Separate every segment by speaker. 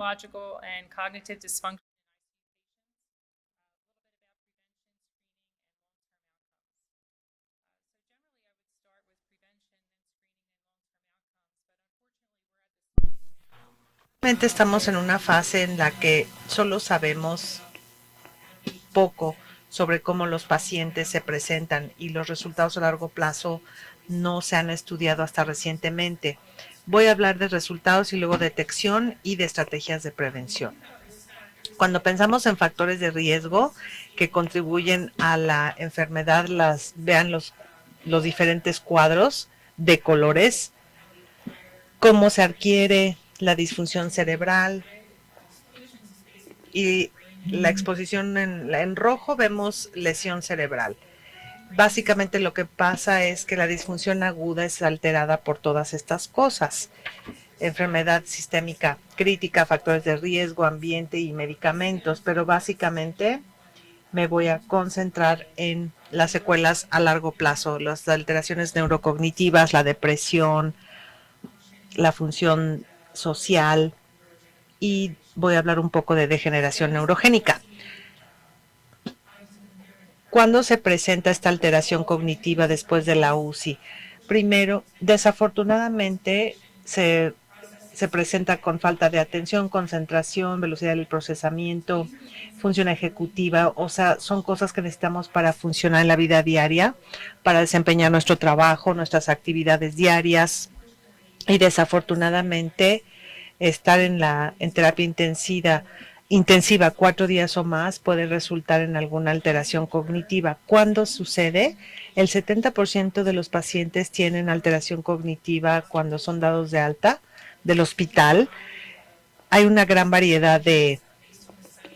Speaker 1: neurological and cognitive dysfunction.
Speaker 2: Estamos en una fase en la que solo sabemos poco sobre cómo los pacientes se presentan y los resultados a largo plazo no se han estudiado hasta recientemente. Voy a hablar de resultados y luego detección y de estrategias de prevención. Cuando pensamos en factores de riesgo que contribuyen a la enfermedad, vean los diferentes cuadros de colores, cómo se adquiere la disfunción cerebral y la exposición en rojo vemos lesión cerebral. Básicamente lo que pasa es que la disfunción aguda es alterada por todas estas cosas. Enfermedad sistémica crítica, factores de riesgo, ambiente y medicamentos, pero básicamente me voy a concentrar en las secuelas a largo plazo, las alteraciones neurocognitivas, la depresión, la función social y voy a hablar un poco de degeneración neurogénica. ¿Cuándo se presenta esta alteración cognitiva después de la UCI? Primero, desafortunadamente se presenta con falta de atención, concentración, velocidad del procesamiento, función ejecutiva, o sea, son cosas que necesitamos para funcionar en la vida diaria, para desempeñar nuestro trabajo, nuestras actividades diarias y desafortunadamente estar en terapia intensiva 4 días o más puede resultar en alguna alteración cognitiva. ¿Cuándo sucede? El 70% de los pacientes tienen alteración cognitiva cuando son dados de alta del hospital. Hay una gran variedad de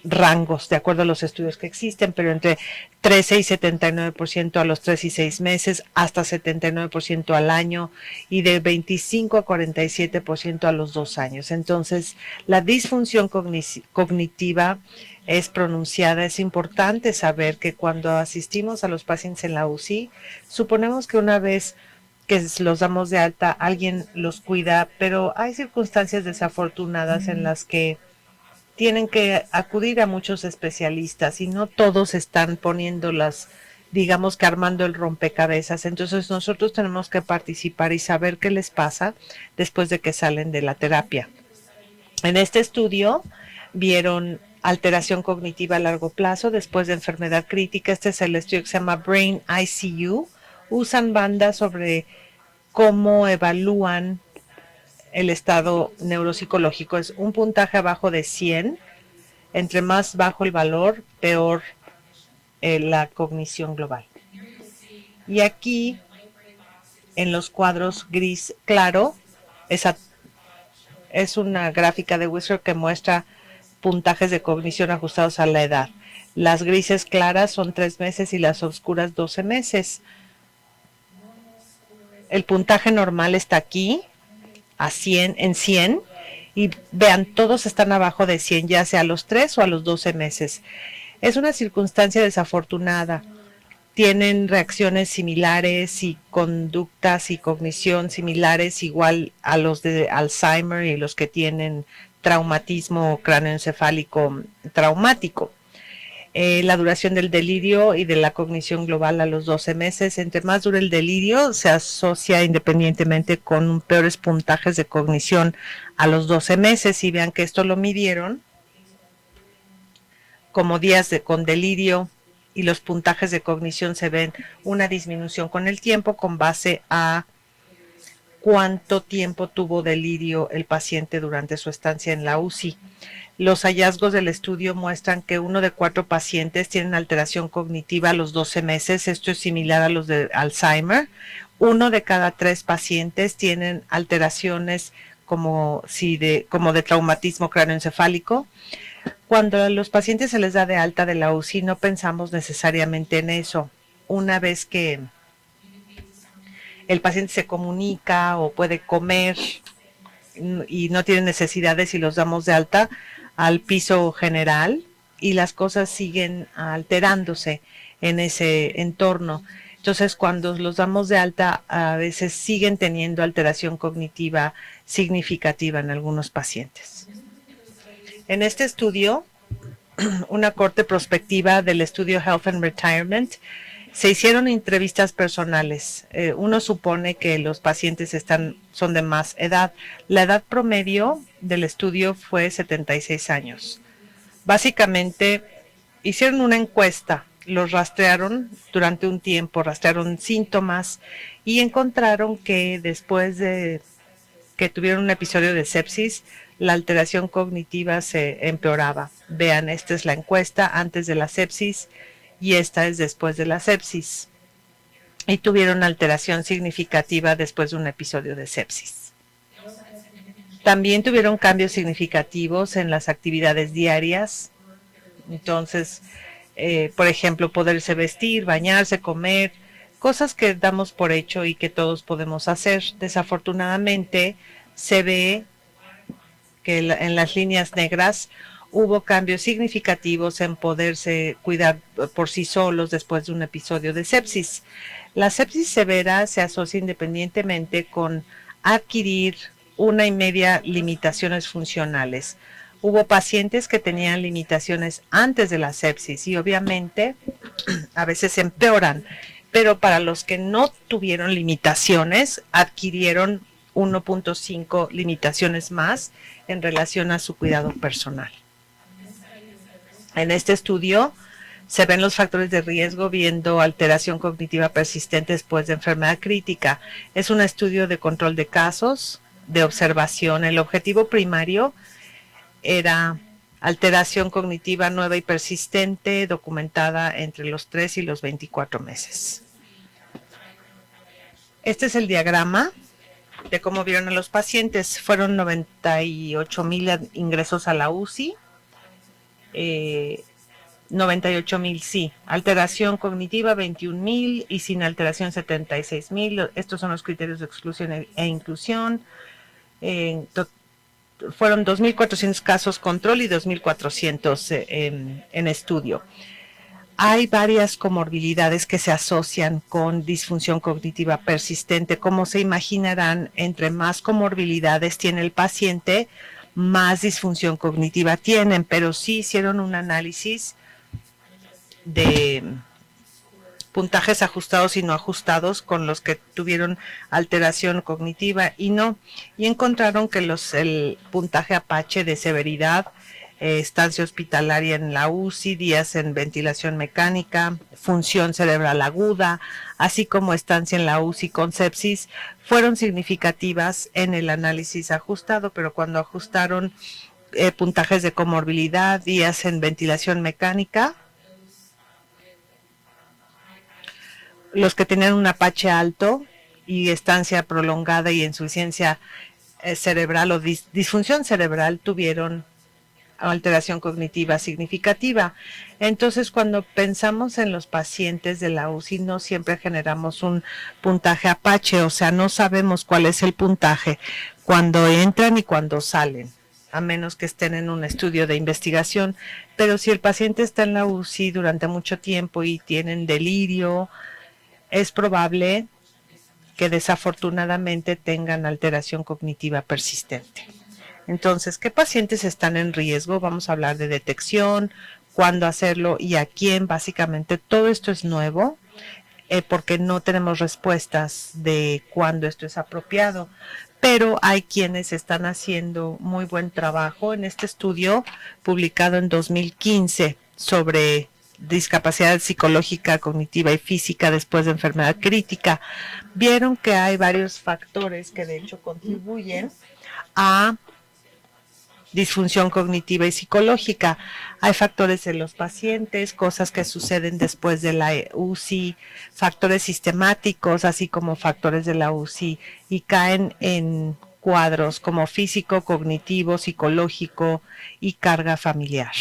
Speaker 2: rangos de acuerdo a los estudios que existen, pero entre 13 y 79% a los 3 y 6 meses, hasta 79% al año y de 25 a 47% a los 2 años. Entonces, la disfunción cognitiva es pronunciada. Es importante saber que cuando asistimos a los pacientes en la UCI, suponemos que una vez que los damos de alta, alguien los cuida, pero hay circunstancias desafortunadas en las que tienen que acudir a muchos especialistas y no todos están poniendo digamos que armando el rompecabezas. Entonces nosotros tenemos que participar y saber qué les pasa después de que salen de la terapia. En este estudio vieron alteración cognitiva a largo plazo después de enfermedad crítica. Este es el estudio que se llama Brain ICU. Usan bandas sobre cómo evalúan el estado neuropsicológico. Es un puntaje abajo de 100. Entre más bajo el valor, peor la cognición global. Y aquí, en los cuadros gris claro, es una gráfica de Whisper que muestra puntajes de cognición ajustados a la edad. Las grises claras son 3 meses y las oscuras 12 meses. El puntaje normal está aquí, en 100, y vean, todos están abajo de 100, ya sea a los 3 o a los 12 meses. Es una circunstancia desafortunada. Tienen reacciones similares y conductas y cognición similares igual a los de Alzheimer y los que tienen traumatismo cráneoencefálico traumático. La duración del delirio y de la cognición global a los 12 meses. Entre más dura el delirio, se asocia independientemente con peores puntajes de cognición a los 12 meses. Y vean que esto lo midieron como días con delirio y los puntajes de cognición se ven una disminución con el tiempo con base a cuánto tiempo tuvo delirio el paciente durante su estancia en la UCI. Los hallazgos del estudio muestran que 1 de 4 pacientes tienen alteración cognitiva a los 12 meses. Esto es similar a los de Alzheimer. 1 de cada 3 pacientes tienen alteraciones como de traumatismo cráneoencefálico. Cuando a los pacientes se les da de alta de la UCI, no pensamos necesariamente en eso. Una vez que el paciente se comunica o puede comer y no tiene necesidades y los damos de alta al piso general y las cosas siguen alterándose en ese entorno. Entonces, cuando los damos de alta, a veces siguen teniendo alteración cognitiva significativa en algunos pacientes. En este estudio, una corte prospectiva del estudio Health and Retirement, se hicieron entrevistas personales. Uno supone que los pacientes son de más edad. La edad promedio del estudio fue 76 años. Básicamente, hicieron una encuesta, los rastrearon durante un tiempo, rastrearon síntomas y encontraron que después de que tuvieron un episodio de sepsis, la alteración cognitiva se empeoraba. Vean, esta es la encuesta antes de la sepsis y esta es después de la sepsis. Y tuvieron alteración significativa después de un episodio de sepsis. También tuvieron cambios significativos en las actividades diarias. Entonces, por ejemplo, poderse vestir, bañarse, comer, cosas que damos por hecho y que todos podemos hacer. Desafortunadamente, se ve que en las líneas negras hubo cambios significativos en poderse cuidar por sí solos después de un episodio de sepsis. La sepsis severa se asocia independientemente con adquirir 1.5 limitaciones funcionales. Hubo pacientes que tenían limitaciones antes de la sepsis y obviamente a veces empeoran, pero para los que no tuvieron limitaciones, adquirieron 1.5 limitaciones más en relación a su cuidado personal. En este estudio se ven los factores de riesgo viendo alteración cognitiva persistente después de enfermedad crítica. Es un estudio de control de casos, de observación. El objetivo primario era alteración cognitiva nueva y persistente documentada entre los 3 y los 24 meses. Este es el diagrama de cómo vieron a los pacientes. Fueron 98,000 ingresos a la UCI, 98,000 sí. Alteración cognitiva 21,000 y sin alteración 76,000. Estos son los criterios de exclusión e inclusión. Fueron 2.400 casos control y 2.400 en estudio. Hay varias comorbilidades que se asocian con disfunción cognitiva persistente. Como se imaginarán, entre más comorbilidades tiene el paciente, más disfunción cognitiva tienen, pero sí hicieron un análisis de puntajes ajustados y no ajustados con los que tuvieron alteración cognitiva y no, y encontraron que el puntaje Apache de severidad, estancia hospitalaria en la UCI, días en ventilación mecánica, función cerebral aguda, así como estancia en la UCI con sepsis, fueron significativas en el análisis ajustado, pero cuando ajustaron puntajes de comorbilidad, días en ventilación mecánica, los que tenían un Apache alto y estancia prolongada y insuficiencia cerebral o disfunción cerebral tuvieron alteración cognitiva significativa. Entonces, cuando pensamos en los pacientes de la UCI, no siempre generamos un puntaje Apache, o sea, no sabemos cuál es el puntaje cuando entran y cuando salen, a menos que estén en un estudio de investigación. Pero si el paciente está en la UCI durante mucho tiempo y tienen delirio, es probable que desafortunadamente tengan alteración cognitiva persistente. Entonces, ¿qué pacientes están en riesgo? Vamos a hablar de detección, cuándo hacerlo y a quién. Básicamente todo esto es nuevo porque no tenemos respuestas de cuándo esto es apropiado. Pero hay quienes están haciendo muy buen trabajo en este estudio publicado en 2015 sobre discapacidad psicológica, cognitiva y física después de enfermedad crítica. Vieron que hay varios factores que de hecho contribuyen a disfunción cognitiva y psicológica. Hay factores en los pacientes, cosas que suceden después de la UCI, factores sistemáticos, así como factores de la UCI, y caen en cuadros como físico, cognitivo, psicológico y carga familiar.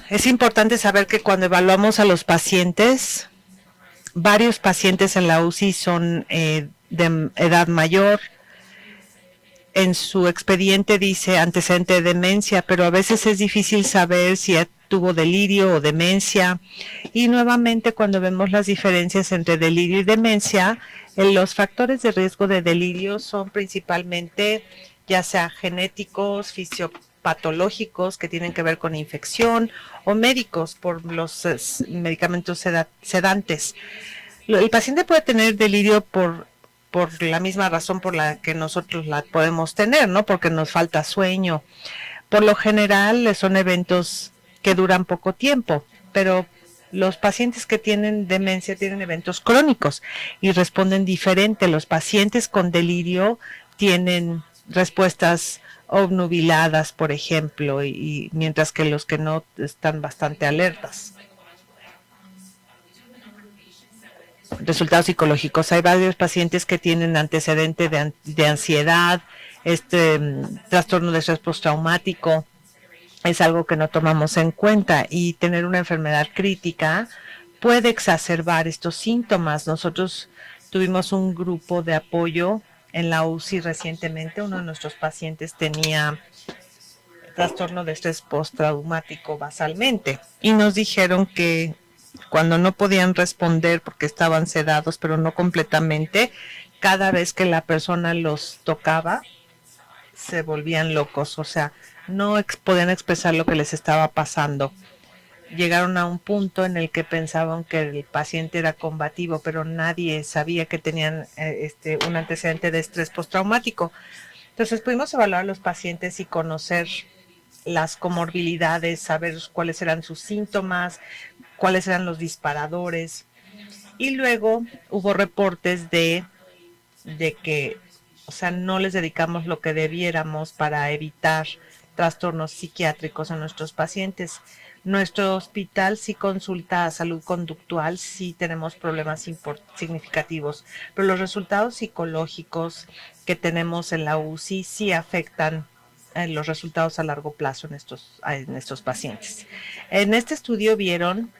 Speaker 2: Es importante saber que cuando evaluamos a los pacientes, varios pacientes en la UCI son de edad mayor, en su expediente dice antecedente de demencia, pero a veces es difícil saber si tuvo delirio o demencia. Y nuevamente, cuando vemos las diferencias entre delirio y demencia, los factores de riesgo de delirio son principalmente ya sea genéticos, fisiopatológicos que tienen que ver con infección o médicos por los medicamentos sedantes. El paciente puede tener delirio por la misma razón por la que nosotros la podemos tener, ¿no? Porque nos falta sueño. Por lo general son eventos que duran poco tiempo, pero los pacientes que tienen demencia tienen eventos crónicos y responden diferente. Los pacientes con delirio tienen respuestas obnubiladas, por ejemplo, y mientras que los que no están bastante alertas. Resultados psicológicos. Hay varios pacientes que tienen antecedente de ansiedad, trastorno de estrés postraumático. Es algo que no tomamos en cuenta, y tener una enfermedad crítica puede exacerbar estos síntomas. Nosotros tuvimos un grupo de apoyo en la UCI recientemente. Uno de nuestros pacientes tenía trastorno de estrés postraumático basalmente y nos dijeron que cuando no podían responder porque estaban sedados, pero no completamente, cada vez que la persona los tocaba, se volvían locos, o sea, no podían expresar lo que les estaba pasando. Llegaron a un punto en el que pensaban que el paciente era combativo, pero nadie sabía que tenían un antecedente de estrés postraumático. Entonces pudimos evaluar a los pacientes y conocer las comorbilidades, saber cuáles eran sus síntomas, cuáles eran los disparadores. Y luego hubo reportes de que, o sea, no les dedicamos lo que debiéramos para evitar trastornos psiquiátricos a nuestros pacientes. Nuestro hospital sí consulta a salud conductual, sí tenemos problemas significativos, pero los resultados psicológicos que tenemos en la UCI sí afectan los resultados a largo plazo en estos pacientes. En este estudio vieron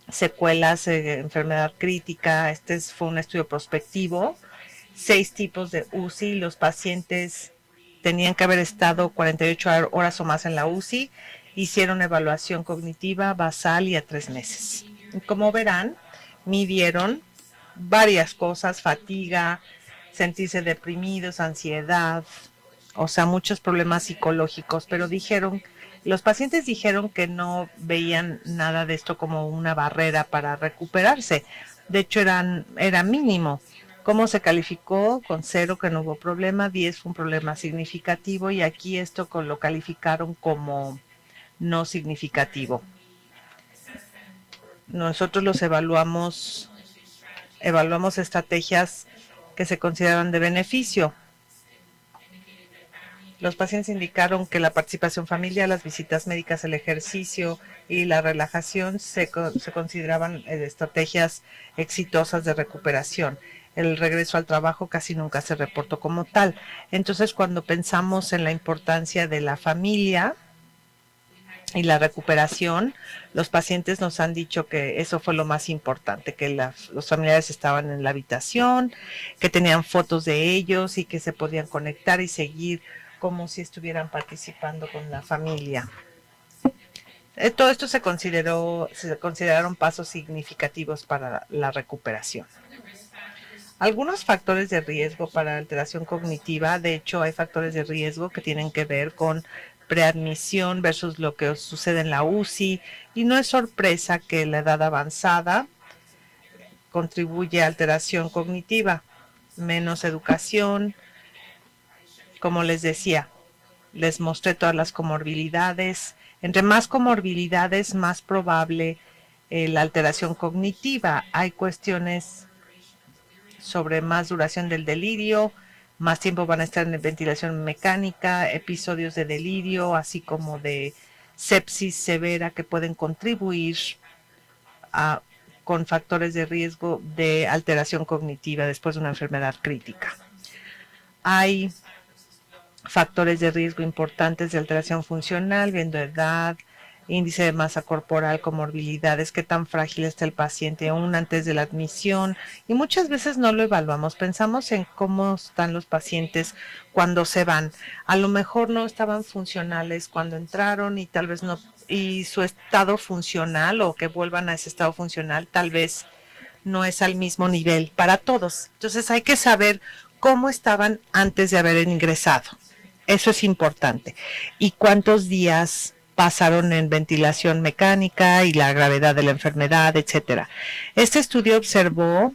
Speaker 2: secuelas, enfermedad crítica. Fue un estudio prospectivo, 6 tipos de UCI. Los pacientes tenían que haber estado 48 horas o más en la UCI. Hicieron evaluación cognitiva basal y a 3 meses. Como verán, midieron varias cosas: fatiga, sentirse deprimidos, ansiedad, o sea, muchos problemas psicológicos, pero los pacientes dijeron que no veían nada de esto como una barrera para recuperarse. De hecho, era mínimo. ¿Cómo se calificó? Con 0, que no hubo problema, 10 fue un problema significativo, y aquí lo calificaron como no significativo. Nosotros los evaluamos estrategias que se consideran de beneficio. Los pacientes indicaron que la participación familiar, las visitas médicas, el ejercicio y la relajación se consideraban estrategias exitosas de recuperación. El regreso al trabajo casi nunca se reportó como tal. Entonces, cuando pensamos en la importancia de la familia y la recuperación, los pacientes nos han dicho que eso fue lo más importante, que los familiares estaban en la habitación, que tenían fotos de ellos y que se podían conectar y seguir como si estuvieran participando con la familia. Todo esto se consideraron pasos significativos para la recuperación. Algunos factores de riesgo para alteración cognitiva. De hecho, hay factores de riesgo que tienen que ver con preadmisión versus lo que sucede en la UCI, y no es sorpresa que la edad avanzada contribuye a alteración cognitiva. Menos educación. Como les decía, les mostré todas las comorbilidades. Entre más comorbilidades, más probable la alteración cognitiva. Hay cuestiones sobre más duración del delirio, más tiempo van a estar en ventilación mecánica, episodios de delirio, así como de sepsis severa, que pueden contribuir con factores de riesgo de alteración cognitiva después de una enfermedad crítica. Hay factores de riesgo importantes de alteración funcional, viendo edad, índice de masa corporal, comorbilidades, qué tan frágil está el paciente aún antes de la admisión, y muchas veces no lo evaluamos, pensamos en cómo están los pacientes cuando se van. A lo mejor no estaban funcionales cuando entraron y tal vez no, y su estado funcional o que vuelvan a ese estado funcional tal vez no es al mismo nivel para todos. Entonces hay que saber cómo estaban antes de haber ingresado. Eso es importante. Y cuántos días pasaron en ventilación mecánica y la gravedad de la enfermedad, etcétera. Este estudio observó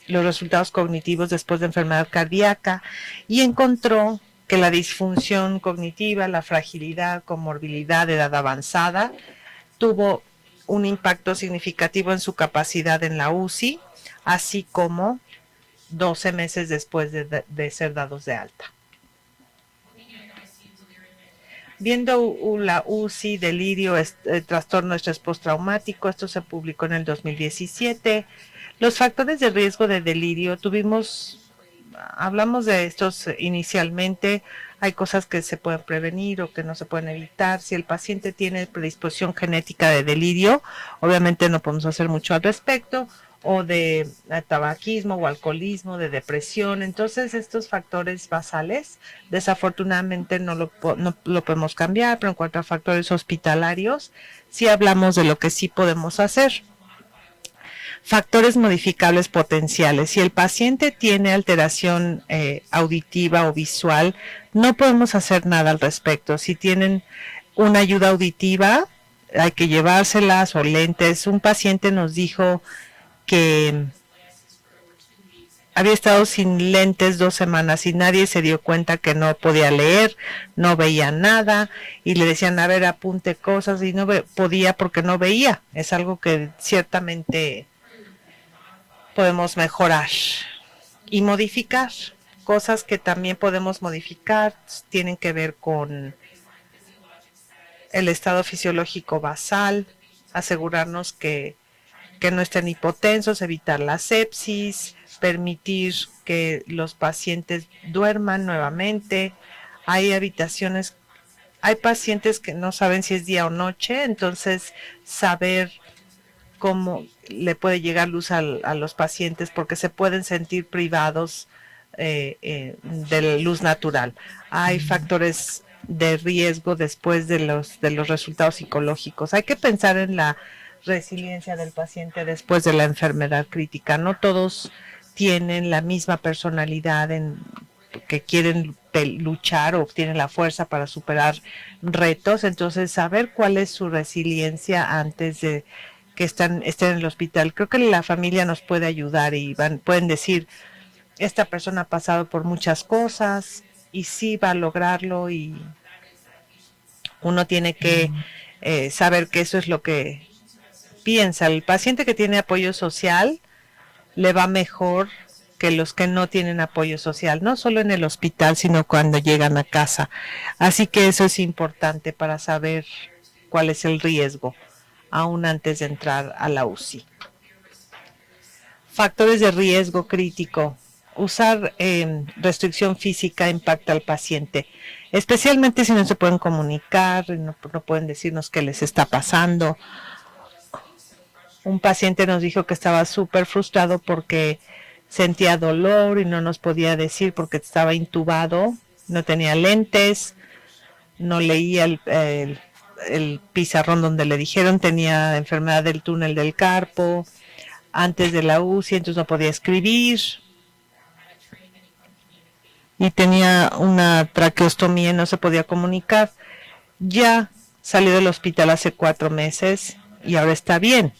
Speaker 2: los resultados cognitivos después de enfermedad cardíaca y encontró que la disfunción cognitiva, la fragilidad, comorbilidad de edad avanzada, tuvo un impacto significativo en su capacidad en la UCI, así como 12 meses después de ser dados de alta. Viendo la UCI, delirio, trastorno de estrés postraumático, esto se publicó en el 2017. Los factores de riesgo de delirio, hablamos de estos inicialmente. Hay cosas que se pueden prevenir o que no se pueden evitar. Si el paciente tiene predisposición genética de delirio, obviamente no podemos hacer mucho al respecto, o de tabaquismo o alcoholismo, de depresión. Entonces estos factores basales desafortunadamente no lo podemos cambiar, pero en cuanto a factores hospitalarios, sí hablamos de lo que sí podemos hacer. Factores modificables potenciales. Si el paciente tiene alteración auditiva o visual, no podemos hacer nada al respecto. Si tienen una ayuda auditiva, hay que llevárselas o lentes. Un paciente nos dijo que había estado sin lentes 2 semanas y nadie se dio cuenta que no podía leer, no veía nada y le decían, a ver, apunte cosas y no podía porque no veía. Es algo que ciertamente podemos mejorar y modificar. Cosas que también podemos modificar tienen que ver con el estado fisiológico basal, asegurarnos que no estén hipotensos, evitar la sepsis, permitir que los pacientes duerman nuevamente. Hay pacientes que no saben si es día o noche, entonces saber cómo le puede llegar luz a los pacientes porque se pueden sentir privados de la luz natural. Hay factores de riesgo después de los resultados psicológicos. Hay que pensar en la resiliencia del paciente después de la enfermedad crítica. No todos tienen la misma personalidad que quieren luchar o tienen la fuerza para superar retos. Entonces, saber cuál es su resiliencia antes de que estén en el hospital. Creo que la familia nos puede ayudar y pueden decir, esta persona ha pasado por muchas cosas y sí va a lograrlo, y uno tiene que saber que eso es lo que piensa. El paciente que tiene apoyo social le va mejor que los que no tienen apoyo social, no solo en el hospital, sino cuando llegan a casa. Así que eso es importante para saber cuál es el riesgo, aún antes de entrar a la UCI. Factores de riesgo crítico. Usar restricción física impacta al paciente, especialmente si no se pueden comunicar, no pueden decirnos qué les está pasando. Un paciente nos dijo que estaba súper frustrado porque sentía dolor y no nos podía decir porque estaba intubado, no tenía lentes, no leía el pizarrón donde le dijeron, tenía enfermedad del túnel del carpo antes de la UCI, entonces no podía escribir y tenía una traqueostomía y no se podía comunicar. Ya salió del hospital hace 4 meses y ahora está bien.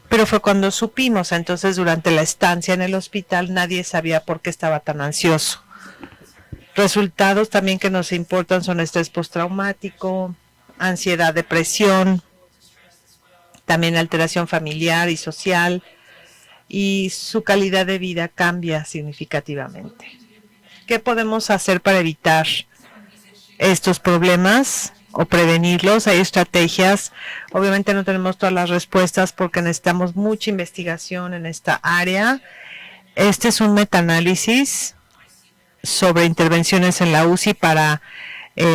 Speaker 2: Pero fue cuando supimos, entonces durante la estancia en el hospital nadie sabía por qué estaba tan ansioso. Resultados también que nos importan son estrés postraumático, ansiedad, depresión, también alteración familiar y social, y su calidad de vida cambia significativamente. ¿Qué podemos hacer para evitar estos problemas o prevenirlos? Hay estrategias. Obviamente no tenemos todas las respuestas porque necesitamos mucha investigación en esta área. Este es un metaanálisis sobre intervenciones en la UCI para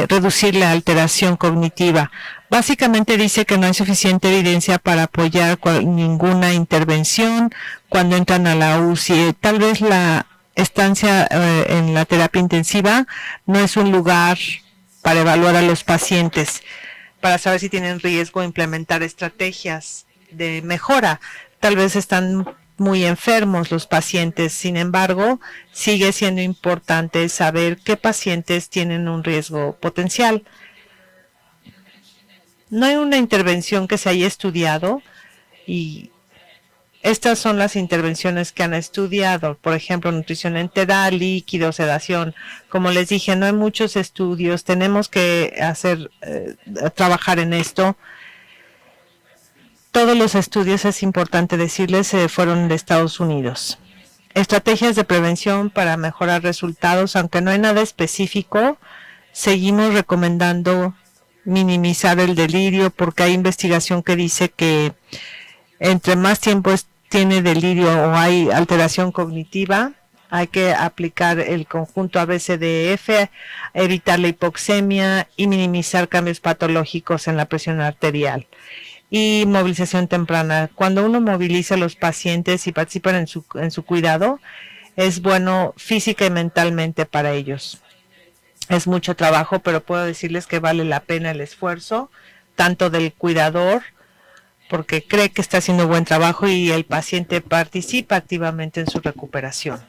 Speaker 2: reducir la alteración cognitiva. Básicamente dice que no hay suficiente evidencia para apoyar ninguna intervención cuando entran a la UCI. Tal vez la estancia en la terapia intensiva no es un lugar para evaluar a los pacientes, para saber si tienen riesgo de implementar estrategias de mejora. Tal vez están muy enfermos los pacientes, sin embargo, sigue siendo importante saber qué pacientes tienen un riesgo potencial. No hay una intervención que se haya estudiado y estas son las intervenciones que han estudiado, por ejemplo, nutrición enteral, líquido, sedación. Como les dije, no hay muchos estudios, tenemos que trabajar en esto. Todos los estudios, es importante decirles, fueron de Estados Unidos. Estrategias de prevención para mejorar resultados, aunque no hay nada específico, seguimos recomendando minimizar el delirio porque hay investigación que dice que entre más tiempo tiene delirio o hay alteración cognitiva, hay que aplicar el conjunto ABCDF, evitar la hipoxemia y minimizar cambios patológicos en la presión arterial. Y movilización temprana. Cuando uno moviliza a los pacientes y participan en su cuidado, es bueno física y mentalmente para ellos. Es mucho trabajo, pero puedo decirles que vale la pena el esfuerzo, tanto del cuidador, porque cree que está haciendo buen trabajo y el paciente participa activamente en su recuperación.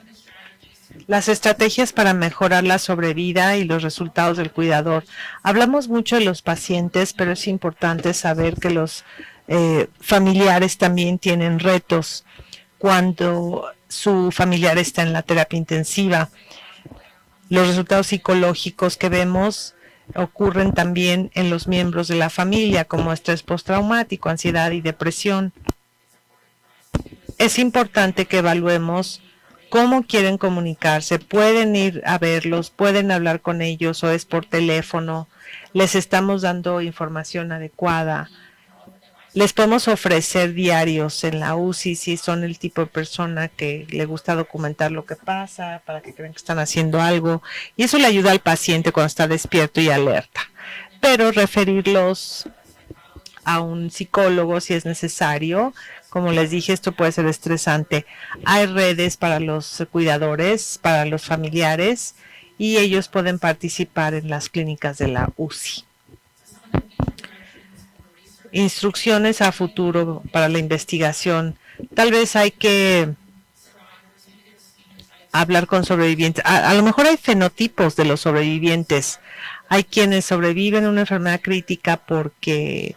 Speaker 2: Las estrategias para mejorar la sobrevida y los resultados del cuidador. Hablamos mucho de los pacientes, pero es importante saber que los familiares también tienen retos cuando su familiar está en la terapia intensiva. Los resultados psicológicos que vemos ocurren también en los miembros de la familia, como estrés postraumático, ansiedad y depresión. Es importante que evaluemos cómo quieren comunicarse, pueden ir a verlos, pueden hablar con ellos o es por teléfono, les estamos dando información adecuada, les podemos ofrecer diarios en la UCI si son el tipo de persona que le gusta documentar lo que pasa para que crean que están haciendo algo y eso le ayuda al paciente cuando está despierto y alerta, pero referirlos a un psicólogo si es necesario. Como les dije, esto puede ser estresante. Hay redes para los cuidadores, para los familiares, y ellos pueden participar en las clínicas de la UCI. Instrucciones a futuro para la investigación. Tal vez hay que hablar con sobrevivientes. A lo mejor hay fenotipos de los sobrevivientes. Hay quienes sobreviven a una enfermedad crítica porque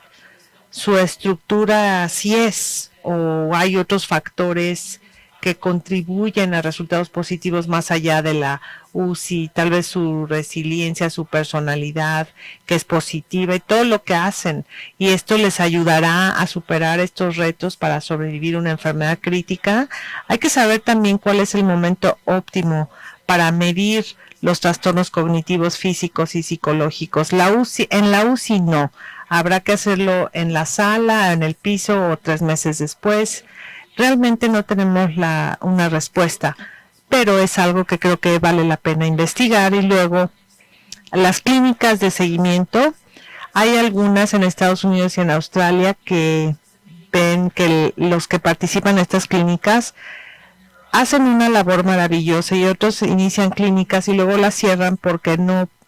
Speaker 2: su estructura así es, o hay otros factores que contribuyen a resultados positivos más allá de la UCI, tal vez su resiliencia, su personalidad, que es positiva y todo lo que hacen. Y esto les ayudará a superar estos retos para sobrevivir a una enfermedad crítica. Hay que saber también cuál es el momento óptimo para medir los trastornos cognitivos físicos y psicológicos. En la UCI no. Habrá que hacerlo en la sala, en el piso o 3 meses después. Realmente no tenemos una respuesta, pero es algo que creo que vale la pena investigar. Y luego, las clínicas de seguimiento. Hay algunas en Estados Unidos y en Australia que ven que los que participan en estas clínicas hacen una labor maravillosa y otros inician clínicas y luego las cierran porque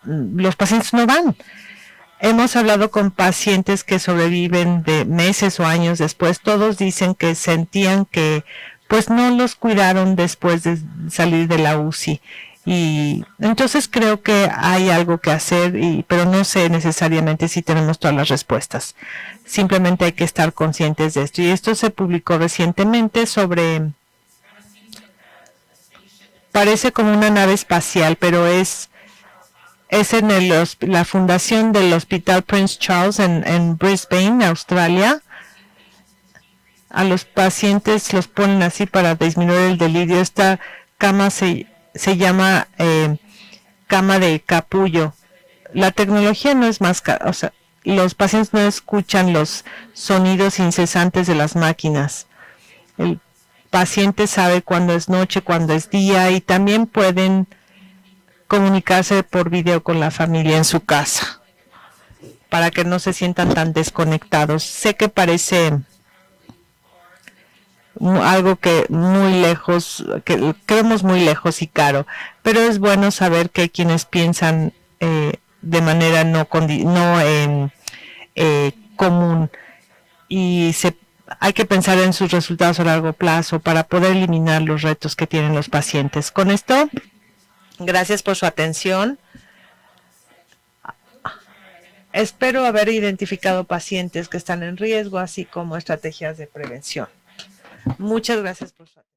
Speaker 2: los pacientes no van. Hemos hablado con pacientes que sobreviven de meses o años después. Todos dicen que sentían que pues no los cuidaron después de salir de la UCI. Y entonces creo que hay algo que hacer, pero no sé necesariamente si tenemos todas las respuestas. Simplemente hay que estar conscientes de esto. Y esto se publicó recientemente parece como una nave espacial, pero es en la fundación del Hospital Prince Charles en Brisbane, Australia. A los pacientes los ponen así para disminuir el delirio. Esta cama se llama cama de capullo. La tecnología no es más, o sea, los pacientes no escuchan los sonidos incesantes de las máquinas. El paciente sabe cuándo es noche, cuándo es día y también pueden comunicarse por video con la familia en su casa, para que no se sientan tan desconectados. Sé que parece algo que muy lejos, que creemos muy lejos y caro, pero es bueno saber que hay quienes piensan de manera no común, y hay que pensar en sus resultados a largo plazo para poder eliminar los retos que tienen los pacientes. Con esto, gracias por su atención. Espero haber identificado pacientes que están en riesgo, así como estrategias de prevención. Muchas gracias por su atención.